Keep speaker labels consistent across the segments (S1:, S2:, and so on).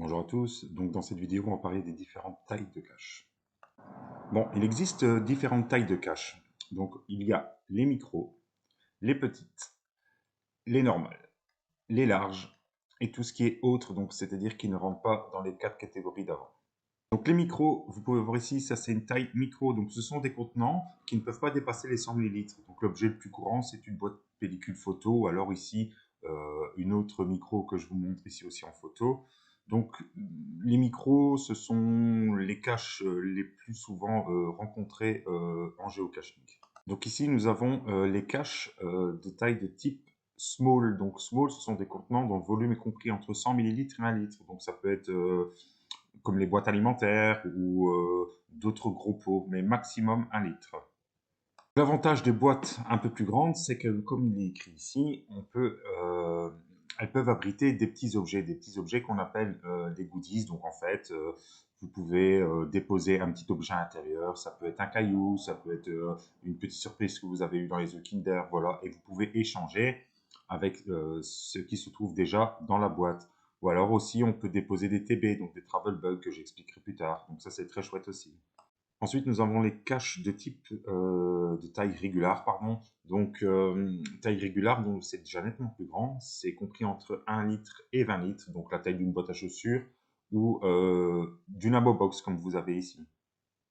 S1: Bonjour à tous, donc dans cette vidéo on va parler des différentes tailles de cache. Bon, il existe différentes tailles de cache. Donc il y a les micros, les petites, les normales, les larges et tout ce qui est autre, donc c'est-à-dire qui ne rentre pas dans les quatre catégories d'avant. Donc les micros, vous pouvez voir ici, ça c'est une taille micro, donc ce sont des contenants qui ne peuvent pas dépasser les 100 ml. Donc l'objet le plus courant c'est une boîte pellicule photo, alors ici une autre micro que je vous montre ici aussi en photo. Donc les micros, ce sont les caches les plus souvent rencontrées en géocaching. Donc ici nous avons les caches de taille de type small. Donc small, ce sont des contenants dont le volume est compris entre 100 ml et 1 litre. Donc ça peut être comme les boîtes alimentaires ou d'autres gros pots, mais maximum 1 litre. L'avantage des boîtes un peu plus grandes, c'est que, comme il est écrit ici, elles peuvent abriter des petits objets qu'on appelle des goodies. Donc en fait, vous pouvez déposer un petit objet à l'intérieur. Ça peut être un caillou, ça peut être une petite surprise que vous avez eue dans les œufs Kinder, voilà. Et vous pouvez échanger avec ce qui se trouve déjà dans la boîte. Ou alors aussi, on peut déposer des TB, donc des travel bugs que j'expliquerai plus tard. Donc ça, c'est très chouette aussi. Ensuite, nous avons les caches de type de taille régulière, pardon. Donc, taille régulière, donc c'est déjà nettement plus grand. C'est compris entre 1 litre et 20 litres, donc la taille d'une boîte à chaussures ou d'une abo box comme vous avez ici.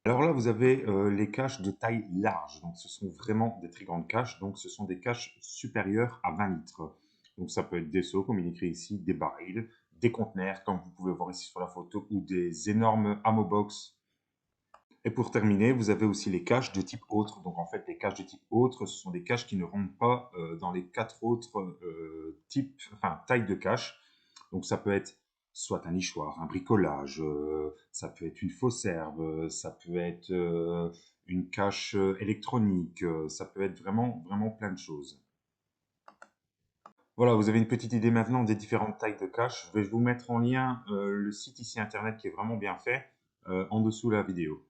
S1: Alors là, vous avez les caches de taille large. Donc, ce sont vraiment des très grandes caches. Donc, ce sont des caches supérieures à 20 litres. Donc, ça peut être des seaux, comme il est écrit ici, des barils, des conteneurs, comme vous pouvez voir ici sur la photo, ou des énormes ammo box. Et pour terminer, vous avez aussi les caches de type autre. Donc, en fait, les caches de type autre, ce sont des caches qui ne rentrent pas dans les quatre autres types, enfin, tailles de cache. Donc, ça peut être soit un nichoir, un bricolage, ça peut être une fausse herbe, ça peut être une cache électronique, ça peut être vraiment, vraiment plein de choses. Voilà, vous avez une petite idée maintenant des différentes tailles de cache. Je vais vous mettre en lien le site ici internet qui est vraiment bien fait en dessous de la vidéo.